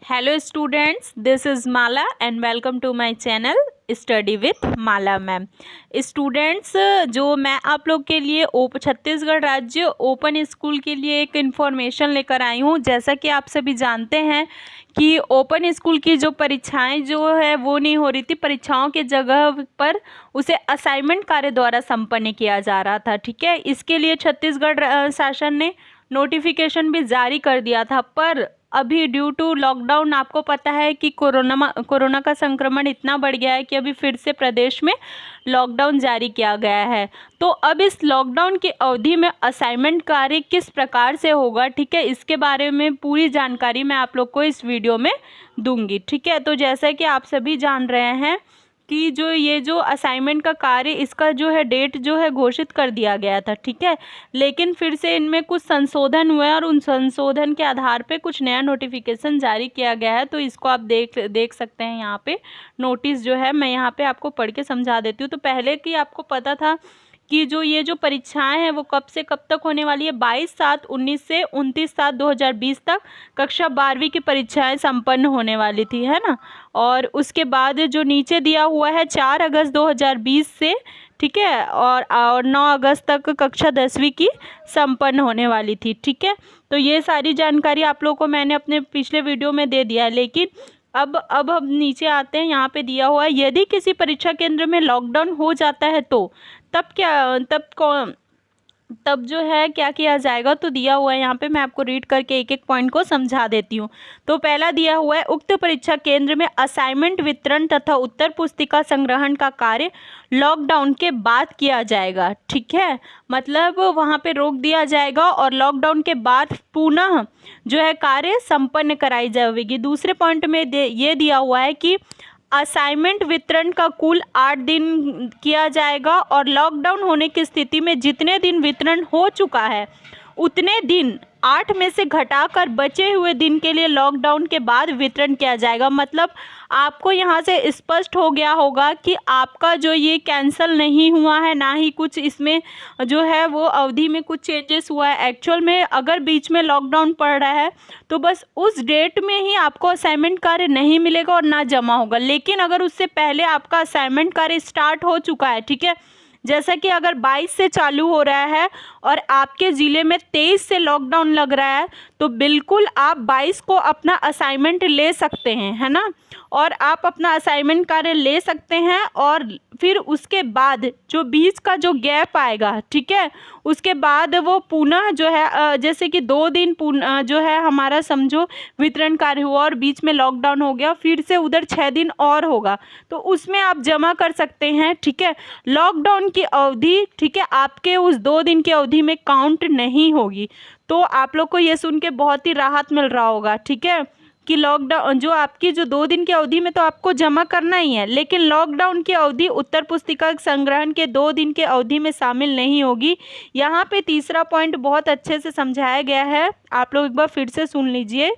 Hello students, this is Mala and welcome to my channel study with Mala ma'am. Students, जो मैं आप लोग के लिए छत्तीसगढ़ राज्य ओपन स्कूल के लिए एक इन्फॉर्मेशन लेकर आई हूँ। जैसा कि आप सभी जानते हैं कि ओपन स्कूल की जो परीक्षाएं जो है वो नहीं हो रही थी, परीक्षाओं के जगह पर उसे असाइनमेंट कार्य द्वारा संपन्न किया जा रहा था। ठीक है, इसके लिए छत्तीसगढ़ शासन ने नोटिफिकेशन भी जारी कर दिया था, पर अभी ड्यू टू लॉकडाउन आपको पता है कि कोरोना का संक्रमण इतना बढ़ गया है कि अभी फिर से प्रदेश में लॉकडाउन जारी किया गया है। तो अब इस लॉकडाउन की अवधि में असाइनमेंट कार्य किस प्रकार से होगा, ठीक है, इसके बारे में पूरी जानकारी मैं आप लोग को इस वीडियो में दूंगी। ठीक है, तो जैसा कि आप सभी जान रहे हैं कि ये जो असाइनमेंट का कार्य, इसका जो है डेट जो है घोषित कर दिया गया था। ठीक है, लेकिन फिर से इनमें कुछ संशोधन हुए और उन संशोधन के आधार पे कुछ नया नोटिफिकेशन जारी किया गया है। तो इसको आप देख सकते हैं यहाँ पे नोटिस जो है, मैं यहाँ पे आपको पढ़ के समझा देती हूँ। तो पहले की आपको पता था कि ये जो परीक्षाएं हैं वो कब से कब तक होने वाली है। 22/7/19 से 29/7/2020 तक कक्षा 12वीं की परीक्षाएं संपन्न होने वाली थी, है ना। और उसके बाद जो नीचे दिया हुआ है 4 अगस्त 2020 से, ठीक है, और 9 अगस्त तक कक्षा 10वीं की संपन्न होने वाली थी। ठीक है, तो ये सारी जानकारी आप लोगों को मैंने अपने पिछले वीडियो में दे दिया है। लेकिन अब हम नीचे आते हैं, यहाँ पे दिया हुआ है यदि किसी परीक्षा केंद्र में लॉकडाउन हो जाता है तो तब जो है क्या किया जाएगा। तो दिया हुआ है यहाँ पे, मैं आपको रीड करके एक एक पॉइंट को समझा देती हूँ। तो पहला दिया हुआ है उक्त परीक्षा केंद्र में असाइनमेंट वितरण तथा उत्तर पुस्तिका संग्रहण का कार्य लॉकडाउन के बाद किया जाएगा। ठीक है, मतलब वहाँ पे रोक दिया जाएगा और लॉकडाउन के बाद पुनः जो है कार्य संपन्न कराई जाएगी। दूसरे पॉइंट में ये दिया हुआ है कि असाइनमेंट वितरण का कुल 8 दिन किया जाएगा और लॉकडाउन होने की स्थिति में जितने दिन वितरण हो चुका है उतने दिन 8 में से घटाकर बचे हुए दिन के लिए लॉकडाउन के बाद वितरण किया जाएगा। मतलब आपको यहाँ से स्पष्ट हो गया होगा कि आपका जो ये कैंसिल नहीं हुआ है, ना ही कुछ इसमें जो है वो अवधि में कुछ चेंजेस हुआ है। एक्चुअल में अगर बीच में लॉकडाउन पड़ रहा है तो बस उस डेट में ही आपको असाइनमेंट कार्य नहीं मिलेगा और ना जमा होगा। लेकिन अगर उससे पहले आपका असाइनमेंट कार्य स्टार्ट हो चुका है, ठीक है, जैसा कि अगर 22 से चालू हो रहा है और आपके ज़िले में 23 से लॉकडाउन लग रहा है, तो बिल्कुल आप 22 को अपना असाइनमेंट ले सकते हैं, है ना। और आप अपना असाइनमेंट कार्य ले सकते हैं और फिर उसके बाद जो बीच का जो गैप आएगा, ठीक है, उसके बाद वो पुनः जो है जैसे कि 2 दिन जो है हमारा समझो वितरण कार्य हुआ और बीच में लॉकडाउन हो गया, फिर से उधर 6 दिन और होगा, तो उसमें आप जमा कर सकते हैं। ठीक है, लॉकडाउन की अवधि, ठीक है, आपके उस 2 दिन की अवधि में काउंट नहीं होगी। तो आप लोग को ये सुन के बहुत ही राहत मिल रहा होगा, ठीक है, कि लॉकडाउन जो आपकी जो 2 दिन की अवधि में तो आपको जमा करना ही है, लेकिन लॉकडाउन की अवधि उत्तर पुस्तिका संग्रहण के 2 दिन के अवधि में शामिल नहीं होगी। यहाँ पे तीसरा पॉइंट बहुत अच्छे से समझाया गया है, आप लोग एक बार फिर से सुन लीजिए।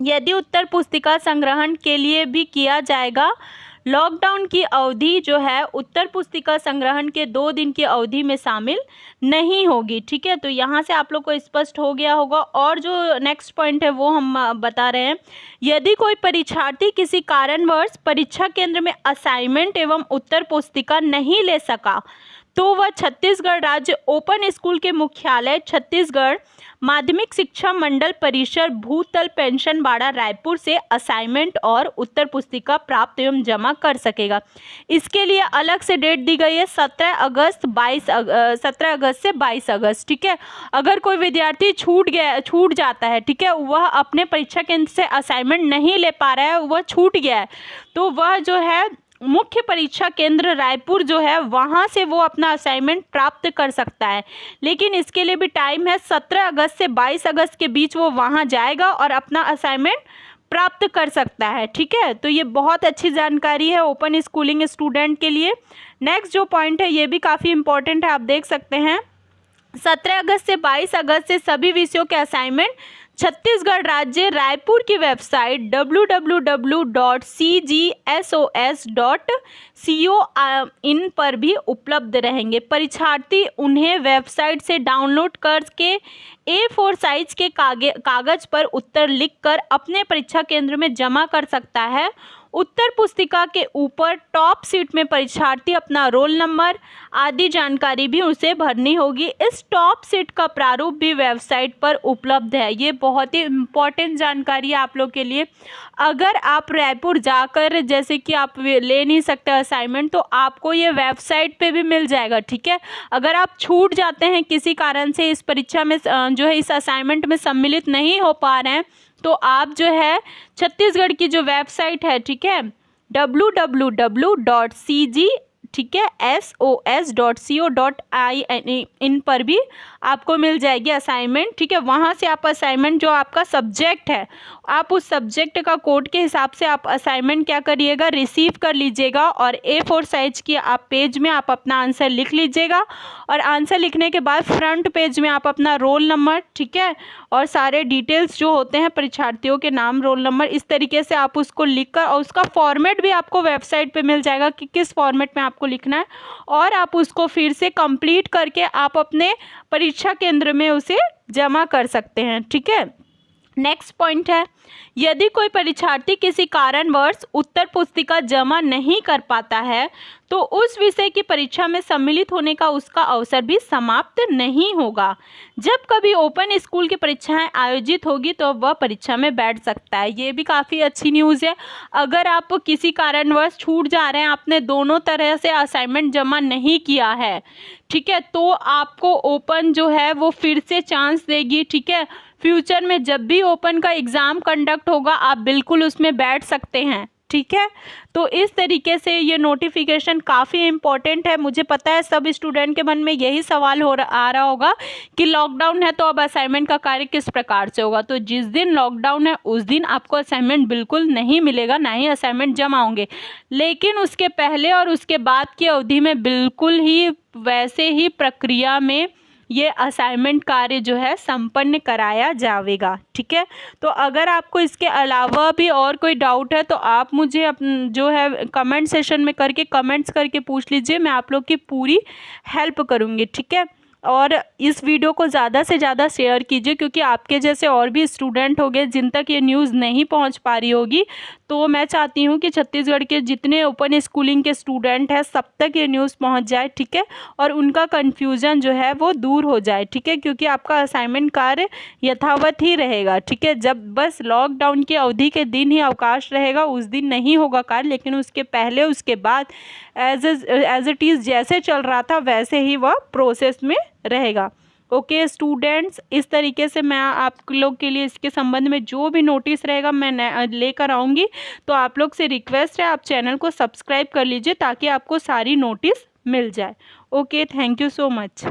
यदि उत्तर पुस्तिका संग्रहण के लिए भी किया जाएगा, लॉकडाउन की अवधि जो है उत्तर पुस्तिका संग्रहण के 2 दिन की अवधि में शामिल नहीं होगी। ठीक है, तो यहाँ से आप लोग को स्पष्ट हो गया होगा। और जो नेक्स्ट पॉइंट है वो हम बता रहे हैं, यदि कोई परीक्षार्थी किसी कारणवश परीक्षा केंद्र में असाइनमेंट एवं उत्तर पुस्तिका नहीं ले सका तो वह छत्तीसगढ़ राज्य ओपन स्कूल के मुख्यालय छत्तीसगढ़ माध्यमिक शिक्षा मंडल परिसर भूतल पेंशन बाड़ा रायपुर से असाइनमेंट और उत्तर पुस्तिका प्राप्त एवं जमा कर सकेगा। इसके लिए अलग से डेट दी गई है 17 अगस्त से 22 अगस्त। ठीक है, अगर कोई विद्यार्थी छूट जाता है, ठीक है, वह अपने परीक्षा केंद्र से असाइनमेंट नहीं ले पा रहा है, वह छूट गया है, तो वह जो है मुख्य परीक्षा केंद्र रायपुर जो है वहाँ से वो अपना असाइनमेंट प्राप्त कर सकता है। लेकिन इसके लिए भी टाइम है, 17 अगस्त से 22 अगस्त के बीच वो वहाँ जाएगा और अपना असाइनमेंट प्राप्त कर सकता है। ठीक है, तो ये बहुत अच्छी जानकारी है ओपन स्कूलिंग स्टूडेंट के लिए। नेक्स्ट जो पॉइंट है ये भी काफ़ी इंपॉर्टेंट है, आप देख सकते हैं। 17 अगस्त से 22 अगस्त से सभी विषयों के असाइनमेंट छत्तीसगढ़ राज्य रायपुर की वेबसाइट www.cgsos.co.in पर भी उपलब्ध रहेंगे। परीक्षार्थी उन्हें वेबसाइट से डाउनलोड करके A4 साइज के कागज पर उत्तर लिखकर अपने परीक्षा केंद्र में जमा कर सकता है। उत्तर पुस्तिका के ऊपर टॉप सीट में परीक्षार्थी अपना रोल नंबर आदि जानकारी भी उसे भरनी होगी। इस टॉप सीट का प्रारूप भी वेबसाइट पर उपलब्ध है। ये बहुत ही इम्पोर्टेंट जानकारी है आप लोग के लिए। अगर आप रायपुर जाकर जैसे कि आप ले नहीं सकते असाइनमेंट, तो आपको ये वेबसाइट पे भी मिल जाएगा, ठीक है। अगर आप छूट जाते हैं किसी कारण से, इस परीक्षा में जो है इस असाइनमेंट में सम्मिलित नहीं हो पा रहे हैं, तो आप जो है छत्तीसगढ़ की जो वेबसाइट है, ठीक है, www.cg, ठीक है, sos.co.in पर भी आपको मिल जाएगी असाइनमेंट, ठीक है। वहाँ से आप असाइनमेंट जो आपका सब्जेक्ट है, आप उस सब्जेक्ट का कोड के हिसाब से आप असाइनमेंट क्या करिएगा, रिसीव कर लीजिएगा और A4 साइज की आप पेज में आप अपना आंसर लिख लीजिएगा। और आंसर लिखने के बाद फ्रंट पेज में आप अपना रोल नंबर, ठीक है, और सारे डिटेल्स जो होते हैं परीक्षार्थियों के नाम, रोल नंबर, इस तरीके से आप उसको लिखकर, और उसका फॉर्मेट भी आपको वेबसाइट पे मिल जाएगा कि किस फॉर्मेट में आपको लिखना है, और आप उसको फिर से कंप्लीट करके आप अपने परीक्षा केंद्र में उसे जमा कर सकते हैं, ठीक है। नेक्स्ट पॉइंट है, यदि कोई परीक्षार्थी किसी कारणवश उत्तर पुस्तिका जमा नहीं कर पाता है तो उस विषय की परीक्षा में सम्मिलित होने का उसका अवसर भी समाप्त नहीं होगा। जब कभी ओपन स्कूल की परीक्षाएं आयोजित होगी तो वह परीक्षा में बैठ सकता है। ये भी काफ़ी अच्छी न्यूज़ है। अगर आप किसी कारणवश छूट जा रहे हैं, आपने दोनों तरह से असाइनमेंट जमा नहीं किया है, ठीक है, तो आपको ओपन जो है वो फिर से चांस देगी, ठीक है। फ्यूचर में जब भी ओपन का एग्ज़ाम कंडक्ट होगा आप बिल्कुल उसमें बैठ सकते हैं, ठीक है। तो इस तरीके से ये नोटिफिकेशन काफ़ी इम्पोर्टेंट है। मुझे पता है सब स्टूडेंट के मन में यही सवाल आ रहा होगा कि लॉकडाउन है तो अब असाइनमेंट का कार्य किस प्रकार से होगा। तो जिस दिन लॉकडाउन है उस दिन आपको असाइनमेंट बिल्कुल नहीं मिलेगा, ना ही असाइनमेंट जमा होंगे, लेकिन उसके पहले और उसके बाद की अवधि में बिल्कुल ही वैसे ही प्रक्रिया में ये असाइनमेंट कार्य जो है संपन्न कराया जाएगा, ठीक है। तो अगर आपको इसके अलावा भी और कोई डाउट है तो आप मुझे जो है कमेंट सेशन में करके कमेंट्स करके पूछ लीजिए, मैं आप लोग की पूरी हेल्प करूँगी, ठीक है। और इस वीडियो को ज़्यादा से ज़्यादा शेयर कीजिए, क्योंकि आपके जैसे और भी स्टूडेंट होंगे जिन तक ये न्यूज़ नहीं पहुंच पा रही होगी। तो मैं चाहती हूं कि छत्तीसगढ़ के जितने ओपन स्कूलिंग के स्टूडेंट हैं सब तक ये न्यूज़ पहुंच जाए, ठीक है, और उनका कन्फ्यूज़न जो है वो दूर हो जाए, ठीक है, क्योंकि आपका असाइनमेंट कार्य यथावत ही रहेगा, ठीक है। जब बस लॉकडाउन की अवधि के दिन ही अवकाश रहेगा, उस दिन नहीं होगा कार्य, लेकिन उसके पहले उसके बाद एज इट इज़ जैसे चल रहा था वैसे ही वह प्रोसेस में रहेगा। ओके स्टूडेंट्स, इस तरीके से मैं आप लोग के लिए इसके संबंध में जो भी नोटिस रहेगा मैं लेकर आऊँगी। तो आप लोग से रिक्वेस्ट है आप चैनल को सब्सक्राइब कर लीजिए ताकि आपको सारी नोटिस मिल जाए। Okay, thank you so much.